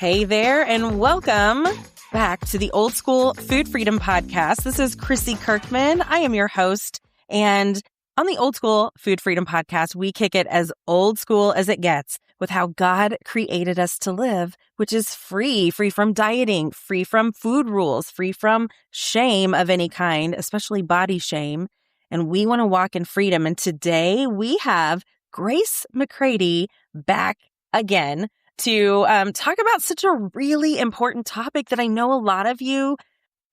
Hey there, and welcome back to the Old School Food Freedom Podcast. This is Chrissy Kirkman. I am your host, and on the Old School Food Freedom Podcast, we kick it as old school as it gets with how God created us to live, which is free from dieting, free from food rules, free from shame of any kind, especially body shame. And we want to walk in freedom. And today we have Grace McCready back again to talk about such a really important topic that I know a lot of you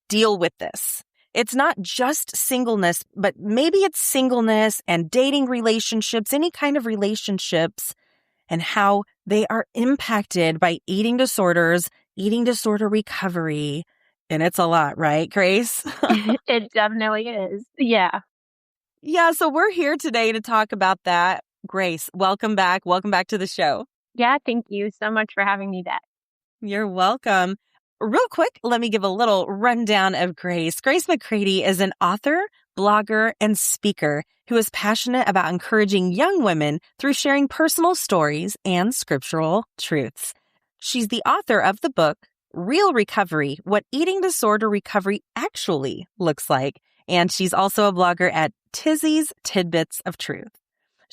deal with this. It's not just singleness, but maybe it's singleness and dating relationships, any kind of relationships, and how they are impacted by eating disorders, eating disorder recovery. And it's a lot, right, Grace? It definitely is. Yeah. Yeah, so we're here today to talk about that. Grace, welcome back. Welcome back to the show. Yeah, thank you so much for having me back. You're welcome. Real quick, let me give a little rundown of Grace. Grace McCready is an author, blogger, and speaker who is passionate about encouraging young women through sharing personal stories and scriptural truths. She's the author of the book, Real Recovery, What Eating Disorder Recovery Actually Looks Like. And she's also a blogger at Tizzy's Tidbits of Truth.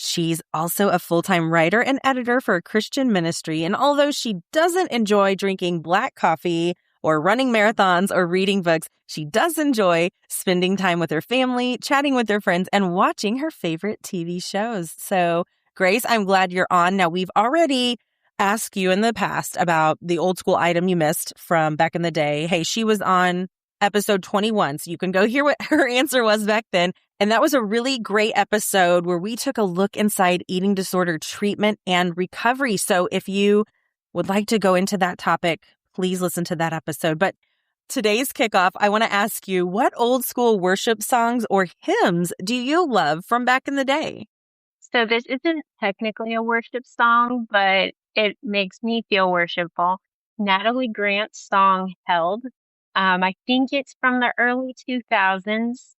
She's also a full-time writer and editor for a Christian ministry, and although she doesn't enjoy drinking black coffee or running marathons or reading books, she does enjoy spending time with her family, chatting with her friends, and watching her favorite TV shows. So, Grace, I'm glad you're on. Now, we've already asked you in the past about the old school item you missed from back in the day. Hey, she was on episode 21, so you can go hear what her answer was back then. And that was a really great episode where we took a look inside eating disorder treatment and recovery. So if you would like to go into that topic, please listen to that episode. But today's kickoff, I want to ask you, what old school worship songs or hymns do you love from back in the day? So this isn't technically a worship song, but it makes me feel worshipful. Natalie Grant's song, Held. I think it's from the early 2000s.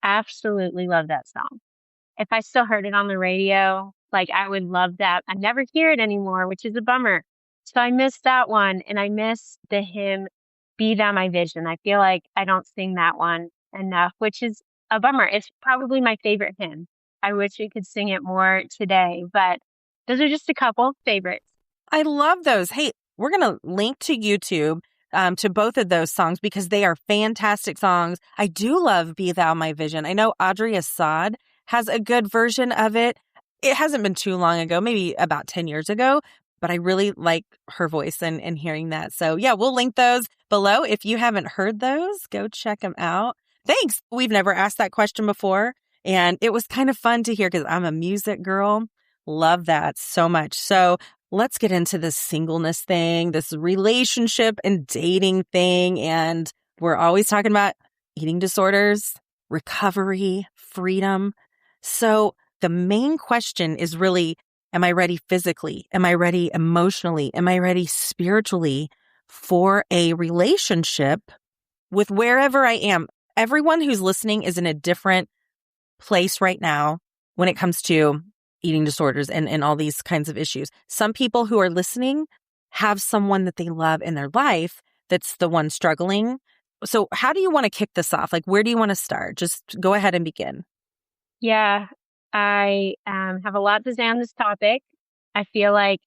Absolutely love that song. If I still heard it on the radio, I would love that. I never hear it anymore, which is a bummer. So I miss that one, and I miss the hymn, Be Thou My Vision. I feel like I don't sing that one enough, which is a bummer. It's probably my favorite hymn. I wish we could sing it more today, but those are just a couple favorites. I love those. Hey, we're going to link to YouTube to both of those songs because they are fantastic songs. I do love Be Thou My Vision. I know Audrey Assad has a good version of it. It hasn't been too long ago, maybe about 10 years ago, but I really like her voice and hearing that. So yeah, we'll link those below. If you haven't heard those, go check them out. Thanks. We've never asked that question before, and it was kind of fun to hear because I'm a music girl. Love that so much. So let's get into this singleness thing, this relationship and dating thing. And we're always talking about eating disorders, recovery, freedom. So the main question is really, am I ready physically? Am I ready emotionally? Am I ready spiritually for a relationship with wherever I am? Everyone who's listening is in a different place right now when it comes to eating disorders and all these kinds of issues. Some people who are listening have someone that they love in their life that's the one struggling. So how do you want to kick this off? Where do you want to start? Just go ahead and begin. Yeah, I have a lot to say on this topic. I feel like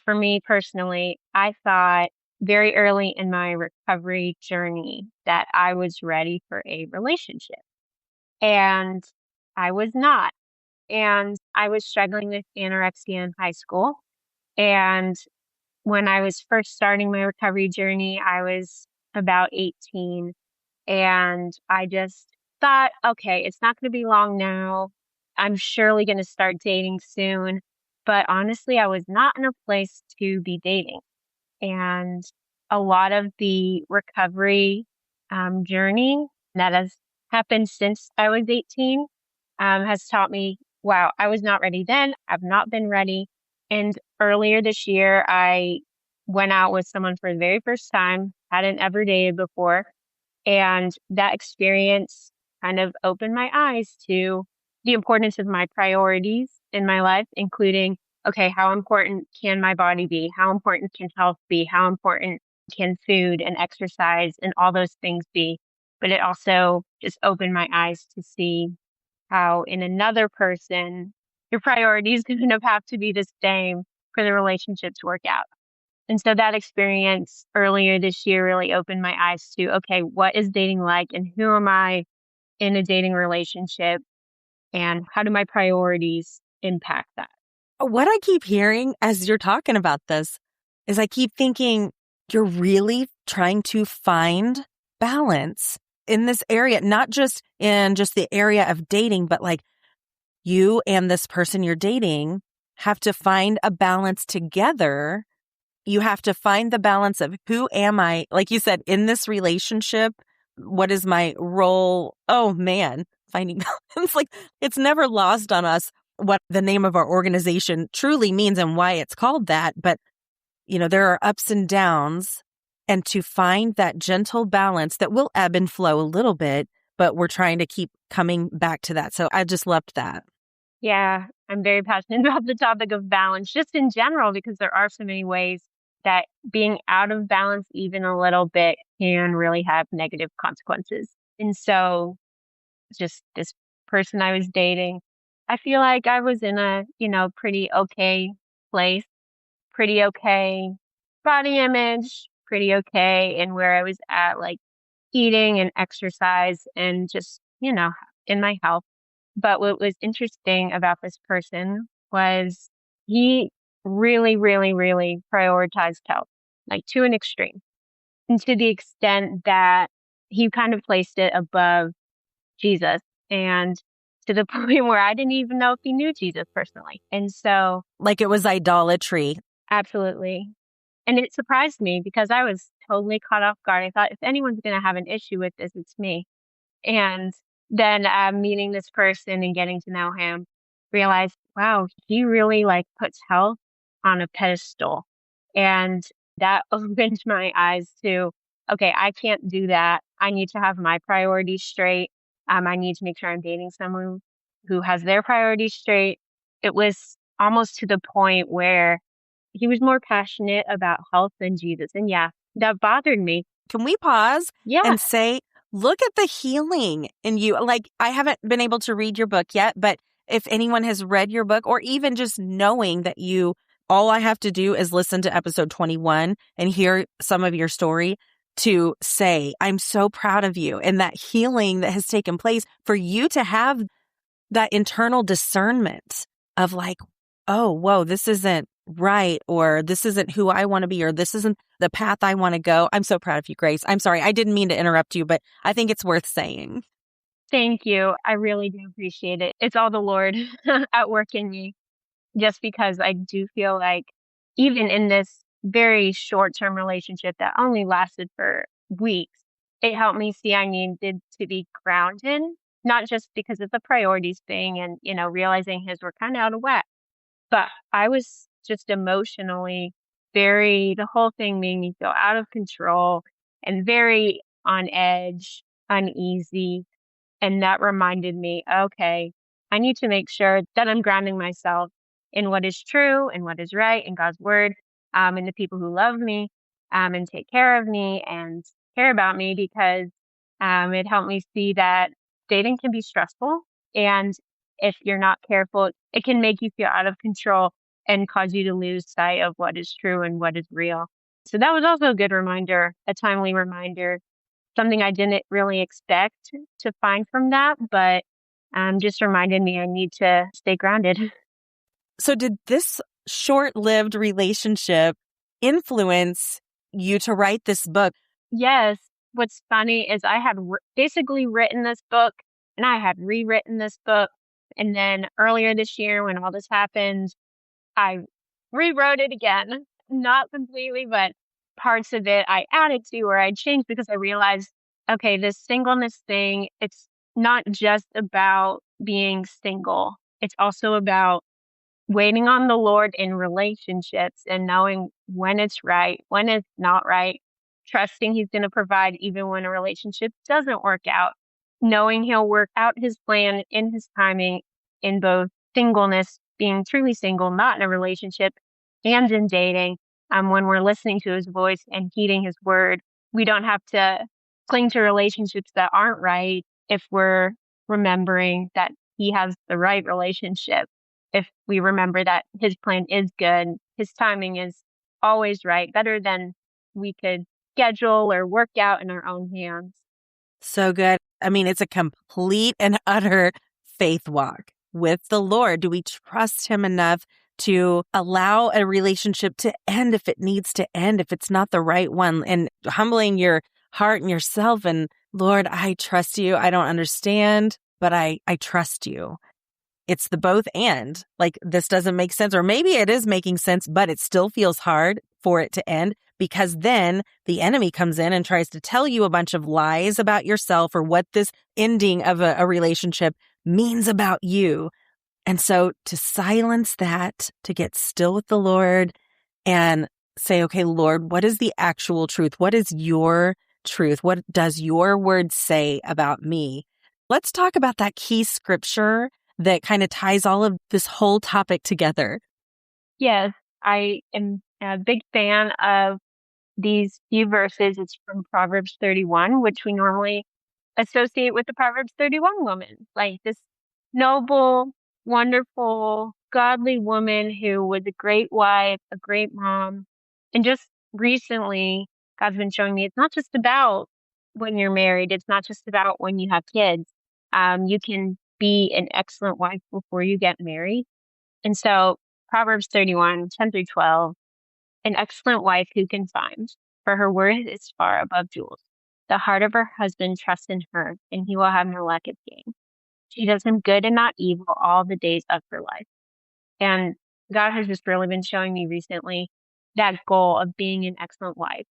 for me personally, I thought very early in my recovery journey that I was ready for a relationship. And I was not. And I was struggling with anorexia in high school. And when I was first starting my recovery journey, I was about 18. And I just thought, okay, it's not going to be long now. I'm surely going to start dating soon. But honestly, I was not in a place to be dating. And a lot of the recovery journey that has happened since I was 18 has taught me, wow, I was not ready then. I've not been ready. And earlier this year, I went out with someone for the very first time, hadn't ever dated before. And that experience kind of opened my eyes to the importance of my priorities in my life, including okay, how important can my body be? How important can health be? How important can food and exercise and all those things be? But it also just opened my eyes to see how in another person, your priorities kind of have to be the same for the relationship to work out. And so that experience earlier this year really opened my eyes to, okay, what is dating like and who am I in a dating relationship and how do my priorities impact that? What I keep hearing as you're talking about this is I keep thinking you're really trying to find balance in this area, not just in just the area of dating, but like you and this person you're dating have to find a balance together. You have to find the balance of who am I, like you said, in this relationship? What is my role? Oh man, finding balance. Like it's never lost on us what the name of our organization truly means and why it's called that. But, there are ups and downs. And to find that gentle balance that will ebb and flow a little bit, but we're trying to keep coming back to that. So I just loved that. Yeah, I'm very passionate about the topic of balance just in general because there are so many ways that being out of balance even a little bit can really have negative consequences. And so just this person I was dating, I feel like I was in a, pretty okay place, pretty okay body image, pretty okay in where I was at, like eating and exercise and just, in my health. But what was interesting about this person was he really, really, really prioritized health, like to an extreme, and to the extent that he kind of placed it above Jesus and to the point where I didn't even know if he knew Jesus personally. And so, Like it was idolatry. absolutely. And it surprised me because I was totally caught off guard. I thought if anyone's going to have an issue with this, it's me. And then meeting this person and getting to know him, realized, wow, he really like puts health on a pedestal. And that opened my eyes to, okay, I can't do that. I need to have my priorities straight. I need to make sure I'm dating someone who has their priorities straight. It was almost to the point where he was more passionate about health than Jesus. And yeah, that bothered me. Can we pause Yeah. and say, look at the healing in you? Like, I haven't been able to read your book yet, but if anyone has read your book or even just knowing that all I have to do is listen to episode 21 and hear some of your story to say, I'm so proud of you and that healing that has taken place for you to have that internal discernment of like, oh, whoa, this isn't right, or this isn't who I want to be, or this isn't the path I want to go. I'm so proud of you, Grace. I'm sorry. I didn't mean to interrupt you, but I think it's worth saying. Thank you. I really do appreciate it. It's all the Lord at work in me, just because I do feel like even in this very short-term relationship that only lasted for weeks, it helped me see I needed to be grounded, not just because of the priorities thing and, realizing his were kind of out of whack, but I was just emotionally the whole thing made me feel out of control and very on edge, uneasy. And that reminded me, okay, I need to make sure that I'm grounding myself in what is true and what is right in God's word, and the people who love me, and take care of me and care about me because it helped me see that dating can be stressful. And if you're not careful, it can make you feel out of control and cause you to lose sight of what is true and what is real. So that was also a good reminder, a timely reminder, something I didn't really expect to find from that, but just reminded me I need to stay grounded. So did this short-lived relationship influence you to write this book? Yes. What's funny is I had basically written this book and I had rewritten this book. And then earlier this year, when all this happened, I rewrote it again. Not completely, but parts of it I added to or I changed because I realized, okay, this singleness thing, it's not just about being single. It's also about waiting on the Lord in relationships and knowing when it's right, when it's not right, trusting He's going to provide even when a relationship doesn't work out, knowing He'll work out His plan in His timing in both singleness being truly single, not in a relationship, and in dating, when we're listening to his voice and heeding his word, we don't have to cling to relationships that aren't right if we're remembering that he has the right relationship. If we remember that his plan is good, his timing is always right, better than we could schedule or work out in our own hands. So good. I mean, it's a complete and utter faith walk with the Lord. Do we trust him enough to allow a relationship to end if it needs to end, if it's not the right one, and humbling your heart and yourself and, Lord, I trust you. I don't understand, but I trust you. It's the both and. Like, this doesn't make sense, or maybe it is making sense, but it still feels hard for it to end, because then the enemy comes in and tries to tell you a bunch of lies about yourself or what this ending of a relationship means about you. And so to silence that, to get still with the Lord and say, okay, Lord, what is the actual truth? What is your truth? What does your word say about me? Let's talk about that key scripture that kind of ties all of this whole topic together. Yes, I am a big fan of these few verses. It's from Proverbs 31, which we normally associate with the Proverbs 31 woman, like this noble, wonderful, godly woman who was a great wife, a great mom. And just recently, God's been showing me it's not just about when you're married, it's not just about when you have kids. You can be an excellent wife before you get married. And so Proverbs 31, 10 through 12, an excellent wife who can find, for her worth is far above jewels. The heart of her husband trusts in her, and he will have no lack of gain. She does him good and not evil all the days of her life. And God has just really been showing me recently that goal of being an excellent wife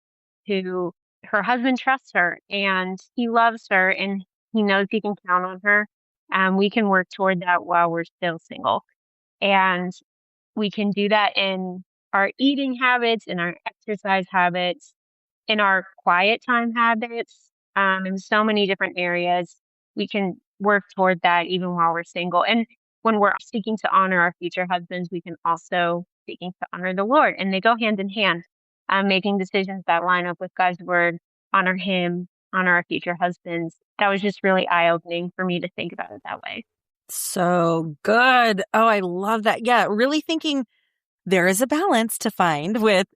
who her husband trusts her and he loves her and he knows he can count on her. And we can work toward that while we're still single. And we can do that in our eating habits, in our exercise habits, in our quiet time habits, in so many different areas. We can work toward that even while we're single. And when we're seeking to honor our future husbands, we can also seeking to honor the Lord. And they go hand in hand, making decisions that line up with God's word, honor him, honor our future husbands. That was just really eye-opening for me to think about it that way. So good. Oh, I love that. Yeah, really thinking there is a balance to find with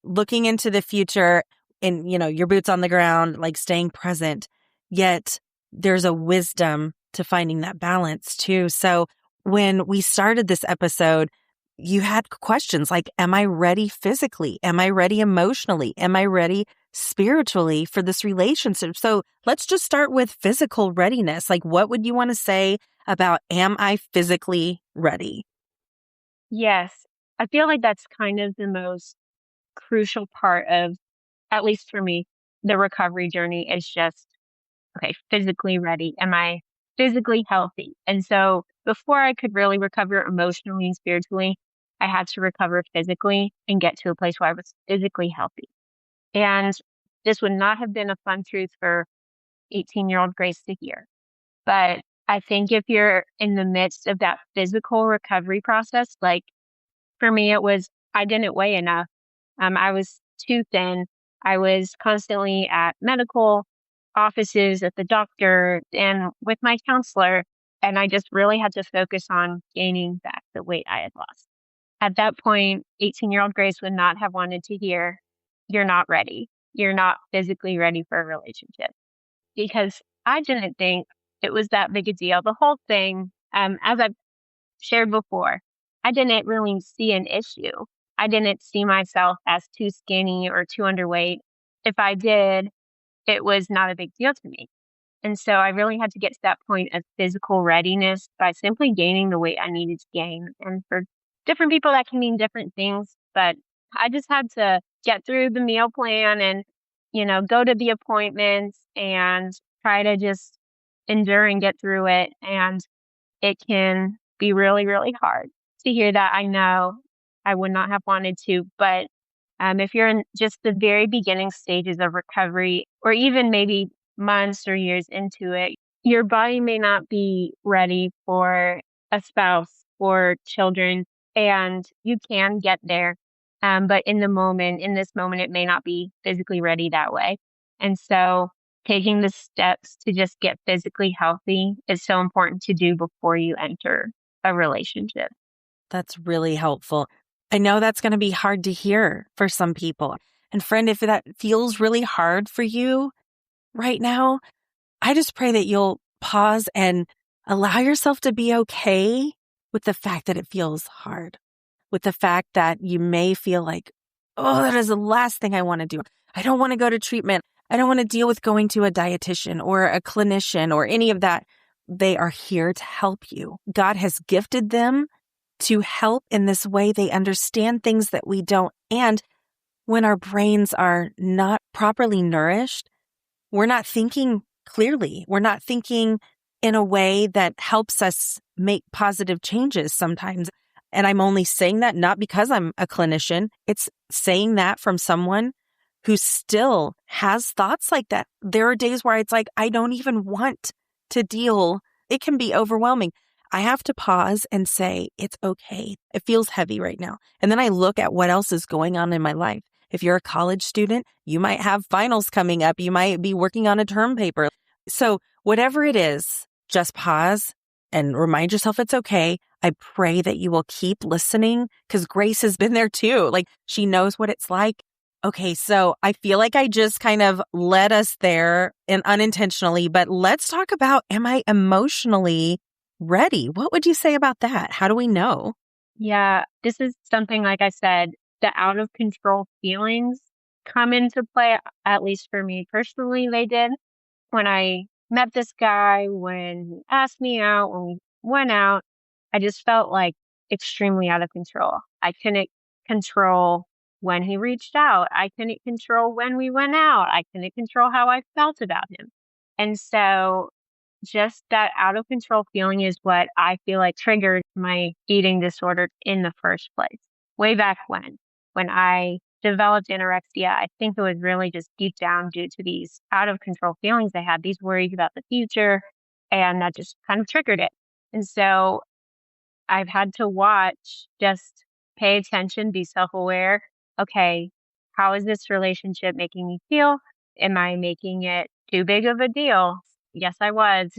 looking into the future and, your boots on the ground, like staying present. Yet there's a wisdom to finding that balance too. So when we started this episode, you had questions like, am I ready physically? Am I ready emotionally? Am I ready spiritually for this relationship? So let's just start with physical readiness. Like, what would you want to say about, am I physically ready? Yes, I feel like that's kind of the most crucial part of, at least for me, the recovery journey is just, okay, physically ready. Am I physically healthy? And so before I could really recover emotionally and spiritually, I had to recover physically and get to a place where I was physically healthy. And this would not have been a fun truth for 18-year-old Grace to hear. But I think if you're in the midst of that physical recovery process, like for me, it was I didn't weigh enough. I was too thin. I was constantly at medical offices, at the doctor, and with my counselor. And I just really had to focus on gaining back the weight I had lost. At that point, 18-year-old Grace would not have wanted to hear, you're not ready. You're not physically ready for a relationship. Because I didn't think it was that big a deal. The whole thing, as I've shared before, I didn't really see an issue. I didn't see myself as too skinny or too underweight. If I did, it was not a big deal to me. And so I really had to get to that point of physical readiness by simply gaining the weight I needed to gain. And for different people, that can mean different things. But I just had to get through the meal plan and, go to the appointments and try to just endure and get through it. And it can be really, really hard to hear that. I know I would not have wanted to, but if you're in just the very beginning stages of recovery, or even maybe months or years into it, your body may not be ready for a spouse for children, and you can get there. But in this moment, it may not be physically ready that way. And so taking the steps to just get physically healthy is so important to do before you enter a relationship. That's really helpful. I know that's going to be hard to hear for some people. And friend, if that feels really hard for you right now, I just pray that you'll pause and allow yourself to be okay with the fact that it feels hard, with the fact that you may feel like, oh, that is the last thing I want to do. I don't want to go to treatment. I don't want to deal with going to a dietitian or a clinician or any of that. They are here to help you. God has gifted them to help in this way. They understand things that we don't. And when our brains are not properly nourished, we're not thinking clearly. We're not thinking in a way that helps us make positive changes sometimes. And I'm only saying that not because I'm a clinician. It's saying that from someone who still has thoughts like that. There are days where it's like, I don't even want to deal. It can be overwhelming. I have to pause and say, it's okay. It feels heavy right now. And then I look at what else is going on in my life. If you're a college student, you might have finals coming up. You might be working on a term paper. So whatever it is, just pause and remind yourself it's okay. I pray that you will keep listening because Grace has been there too. Like she knows what it's like. Okay, so I feel like I just kind of led us there and unintentionally, but let's talk about, am I emotionally ready? What would you say about that? How do we know? Yeah, this is something, like I said, the out of control feelings come into play, at least for me personally, they did. When I met this guy, when he asked me out, when we went out, I just felt like extremely out of control. I couldn't control when he reached out. I couldn't control when we went out. I couldn't control how I felt about him. And so just that out of control feeling is what I feel like triggered my eating disorder in the first place. Way back when I developed anorexia, I think it was really just deep down due to these out of control feelings I had, these worries about the future, and that just kind of triggered it. And so I've had to watch, just pay attention, be self aware. Okay, how is this relationship making me feel? Am I making it too big of a deal? Yes, I was.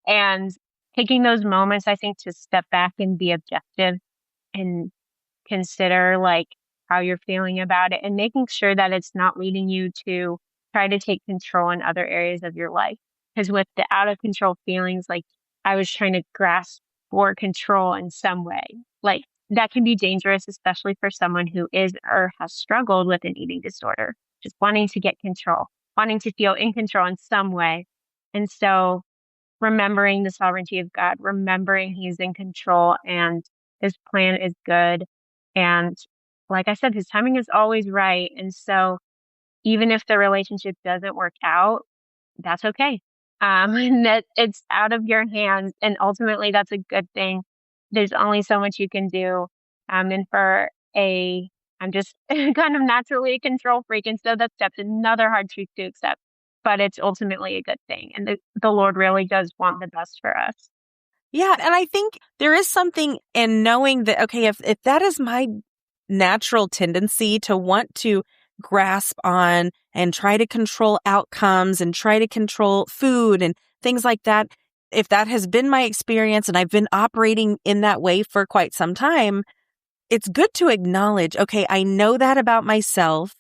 And taking those moments, I think, to step back and be objective and consider like how you're feeling about it and making sure that it's not leading you to try to take control in other areas of your life. Because with the out of control feelings, like I was trying to grasp for control in some way, like that can be dangerous, especially for someone who is or has struggled with an eating disorder, just wanting to get control, wanting to feel in control in some way. And so remembering the sovereignty of God, remembering He's in control and His plan is good. And like I said, His timing is always right. And so even if the relationship doesn't work out, that's okay. And that it's out of your hands. And ultimately, that's a good thing. There's only so much you can do. And I'm just kind of naturally a control freak. And so that's another hard truth to accept, but it's ultimately a good thing. And the Lord really does want the best for us. Yeah. And I think there is something in knowing that, okay, if that is my natural tendency to want to grasp on and try to control outcomes and try to control food and things like that, if that has been my experience and I've been operating in that way for quite some time, it's good to acknowledge, okay, I know that about myself.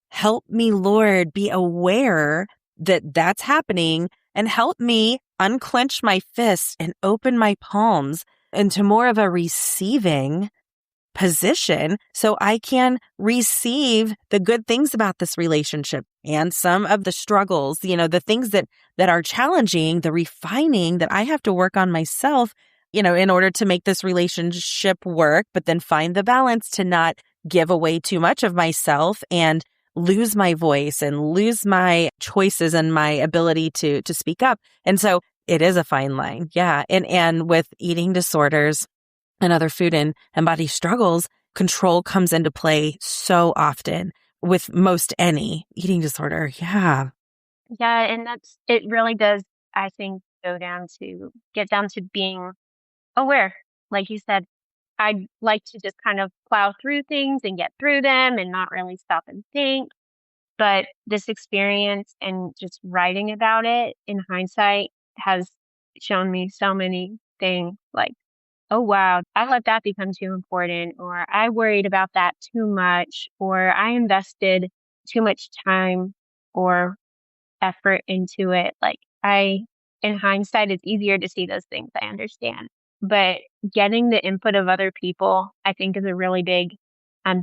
Help me, Lord, be aware that that's happening and help me unclench my fists and open my palms into more of a receiving position so I can receive the good things about this relationship and some of the struggles, the things that are challenging, the refining that I have to work on myself, in order to make this relationship work, but then find the balance to not give away too much of myself and lose my voice and lose my choices and my ability to speak up. And so it is a fine line. Yeah. And with eating disorders and other food and body struggles, control comes into play so often with most any eating disorder. Yeah. Yeah. And it really does, I think, get down to being aware like you said, I'd like to just kind of plow through things and get through them and not really stop and think. But this experience and just writing about it in hindsight has shown me so many things like, oh, wow, I let that become too important, or I worried about that too much, or I invested too much time or effort into it. Like, in hindsight, it's easier to see those things. I understand. But getting the input of other people, I think, is a really big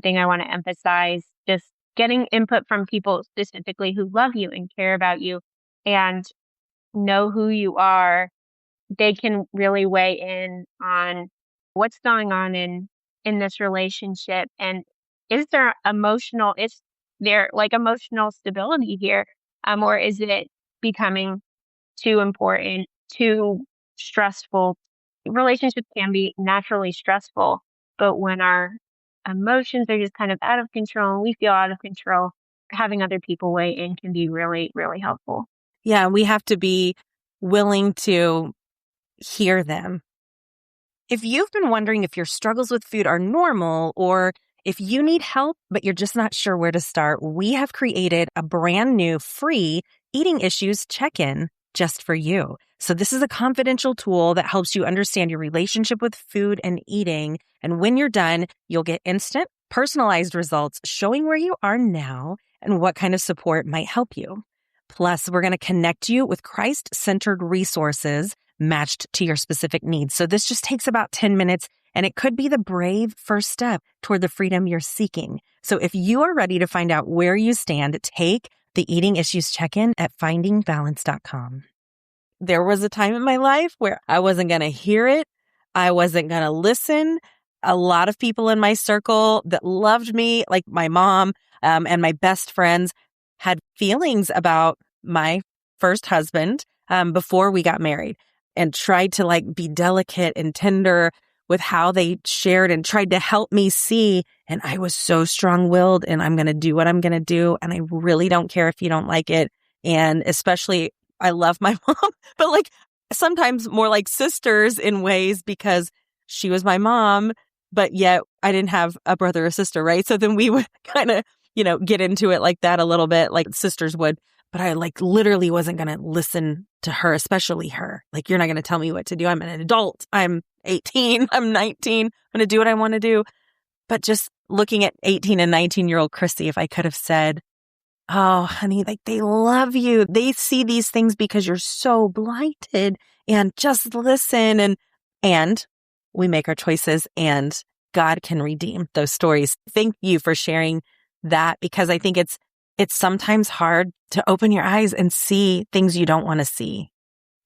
thing I want to emphasize. Just getting input from people specifically who love you and care about you and know who you are. They can really weigh in on what's going on in this relationship, and is there like emotional stability here, or is it becoming too important, too stressful? Relationships can be naturally stressful, but when our emotions are just kind of out of control and we feel out of control, having other people weigh in can be really, really helpful. Yeah, we have to be willing to hear them. If you've been wondering if your struggles with food are normal or if you need help, but you're just not sure where to start, we have created a brand new free eating issues check-in just for you. So this is a confidential tool that helps you understand your relationship with food and eating. And when you're done, you'll get instant, personalized results showing where you are now and what kind of support might help you. Plus, we're going to connect you with Christ-centered resources matched to your specific needs. So this just takes about 10 minutes and it could be the brave first step toward the freedom you're seeking. So if you are ready to find out where you stand, take the Eating Issues Check-in at FINDINGbalance.com. There was a time in my life where I wasn't going to hear it. I wasn't going to listen. A lot of people in my circle that loved me, like my mom and my best friends, had feelings about my first husband before we got married and tried to like be delicate and tender with how they shared and tried to help me see. And I was so strong-willed and I'm going to do what I'm going to do. And I really don't care if you don't like it. And especially, I love my mom, but like sometimes more like sisters in ways because she was my mom, but yet I didn't have a brother or sister, right? So then we would kind of, get into it like that a little bit, like sisters would. But I like literally wasn't going to listen to her, especially her. Like, you're not going to tell me what to do. I'm an adult. I'm 18. I'm 19. I'm going to do what I want to do. But just looking at 18 and 19-year-old Chrissy, if I could have said, oh, honey, like they love you. They see these things because you're so blighted and just listen. And we make our choices and God can redeem those stories. Thank you for sharing that because I think it's sometimes hard to open your eyes and see things you don't want to see.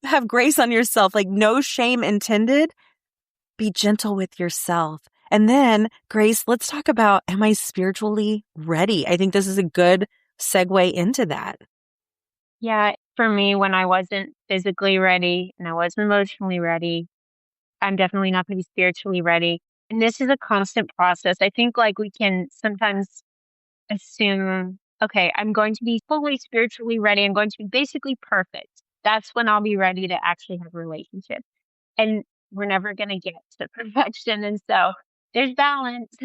Have grace on yourself, like no shame intended. Be gentle with yourself. And then, Grace, let's talk about, am I spiritually ready? I think this is a good segue into that. Yeah, for me, when I wasn't physically ready and I wasn't emotionally ready, I'm definitely not going to be spiritually ready. And this is a constant process. I think like we can sometimes assume, okay, I'm going to be fully spiritually ready. I'm going to be basically perfect. That's when I'll be ready to actually have a relationship. And we're never going to get to perfection. And so there's balance.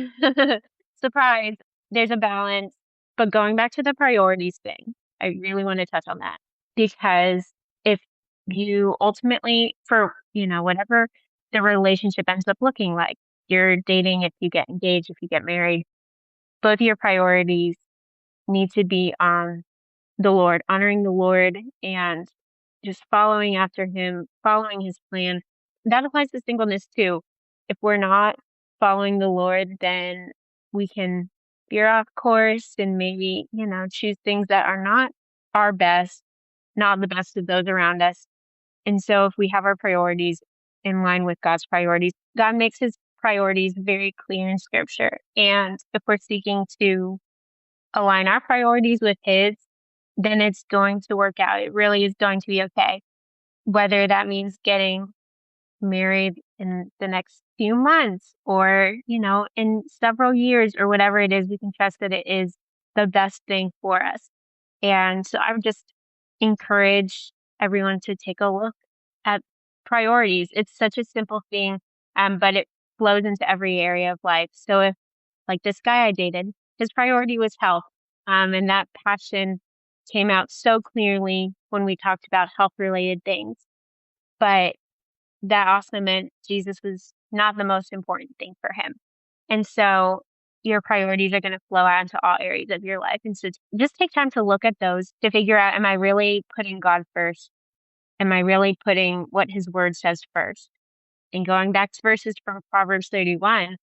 Surprise, there's a balance. But going back to the priorities thing, I really want to touch on that because if you ultimately, for, whatever the relationship ends up looking like, you're dating, if you get engaged, if you get married, both your priorities need to be on the Lord, honoring the Lord and just following after him, following his plan. That applies to singleness too. If we're not following the Lord, then we can veer off course and maybe, choose things that are not our best, not the best of those around us. And so if we have our priorities in line with God's priorities, God makes his priorities very clear in scripture. And if we're seeking to align our priorities with his, then it's going to work out. It really is going to be okay. Whether that means getting married in the next few months or, in several years or whatever it is, we can trust that it is the best thing for us. And so I would just encourage everyone to take a look at priorities. It's such a simple thing. but it flows into every area of life. So if, like this guy I dated, his priority was health, and that passion came out so clearly when we talked about health-related things. But that also meant Jesus was not the most important thing for him. And so your priorities are going to flow out into all areas of your life. And so just take time to look at those to figure out, am I really putting God first? Am I really putting what his word says first? And going back to verses from Proverbs 31,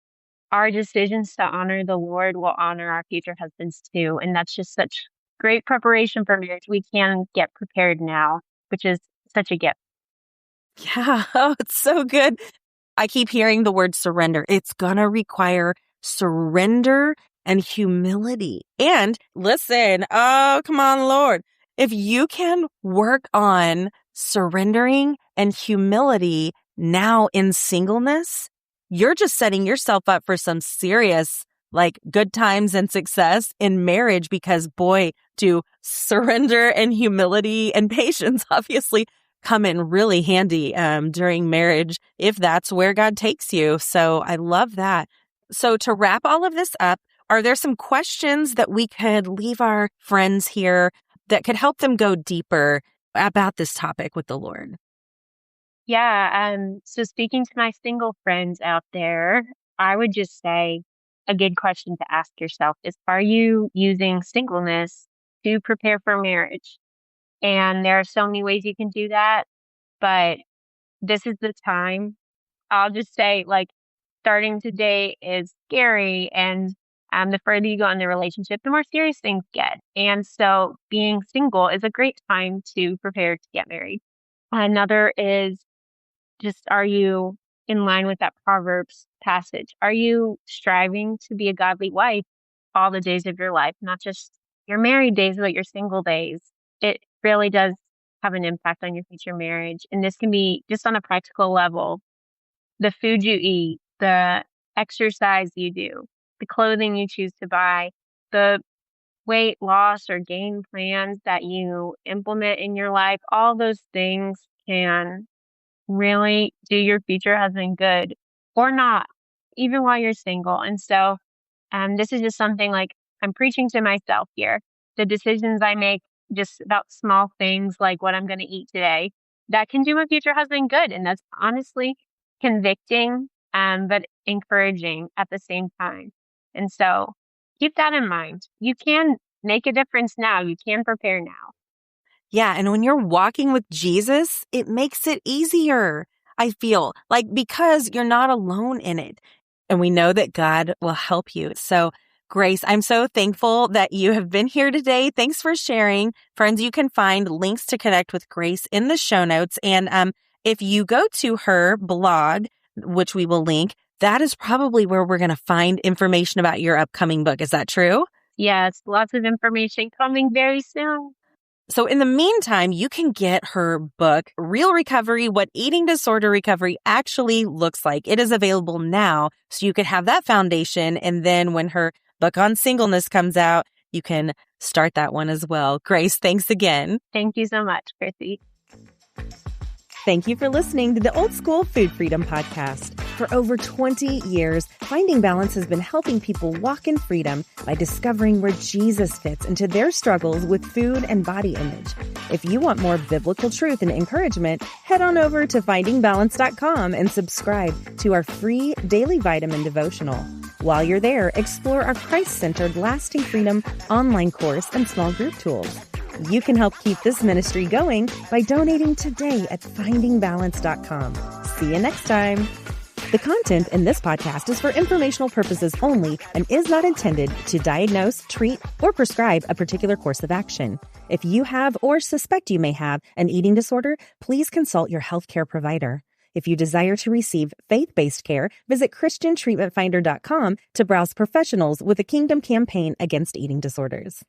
our decisions to honor the Lord will honor our future husbands too. And that's just such great preparation for marriage. We can get prepared now, which is such a gift. Yeah, oh, it's so good. I keep hearing the word surrender. It's going to require surrender and humility. And listen, oh, come on, Lord. If you can work on surrendering and humility now in singleness, you're just setting yourself up for some serious, like, good times and success in marriage, because boy, do surrender and humility and patience obviously come in really handy during marriage, if that's where God takes you. So I love that. So to wrap all of this up, are there some questions that we could leave our friends here that could help them go deeper about this topic with the Lord? Yeah. So speaking to my single friends out there, I would just say a good question to ask yourself is, are you using singleness to prepare for marriage? And there are so many ways you can do that, but this is the time. I'll just say, like, starting today is scary, and the further you go in the relationship, the more serious things get. And so being single is a great time to prepare to get married. Another is just, are you in line with that Proverbs passage? Are you striving to be a godly wife all the days of your life, not just your married days, but your single days? It really does have an impact on your future marriage. And this can be just on a practical level: the food you eat, the exercise you do, the clothing you choose to buy, the weight loss or gain plans that you implement in your life. All those things can really do your future husband good, or not, even while you're single. And so this is just something, like, I'm preaching to myself here. The decisions I make just about small things like what I'm going to eat today, that can do my future husband good. And that's honestly convicting, but encouraging at the same time. And so keep that in mind. You can make a difference now. You can prepare now. Yeah. And when you're walking with Jesus, it makes it easier. I feel like, because you're not alone in it. And we know that God will help you. So, Grace, I'm so thankful that you have been here today. Thanks for sharing. Friends, you can find links to connect with Grace in the show notes. And if you go to her blog, which we will link, that is probably where we're going to find information about your upcoming book. Is that true? Yes, lots of information coming very soon. So in the meantime, you can get her book, Real Recovery, What Eating Disorder Recovery Actually Looks Like. It is available now, so you could have that foundation. And then when her book on singleness comes out, you can start that one as well. Grace, thanks again. Thank you so much, Chrissy. Thank you for listening to the Old School Food Freedom Podcast. For over 20 years, Finding Balance has been helping people walk in freedom by discovering where Jesus fits into their struggles with food and body image. If you want more biblical truth and encouragement, head on over to FINDINGbalance.com and subscribe to our free daily vitamin devotional. While you're there, explore our Christ-centered Lasting Freedom online course and small group tools. You can help keep this ministry going by donating today at FINDINGbalance.com. See you next time. The content in this podcast is for informational purposes only and is not intended to diagnose, treat, or prescribe a particular course of action. If you have or suspect you may have an eating disorder, please consult your healthcare provider. If you desire to receive faith-based care, visit ChristianTreatmentFinder.com to browse professionals with a Kingdom campaign against eating disorders.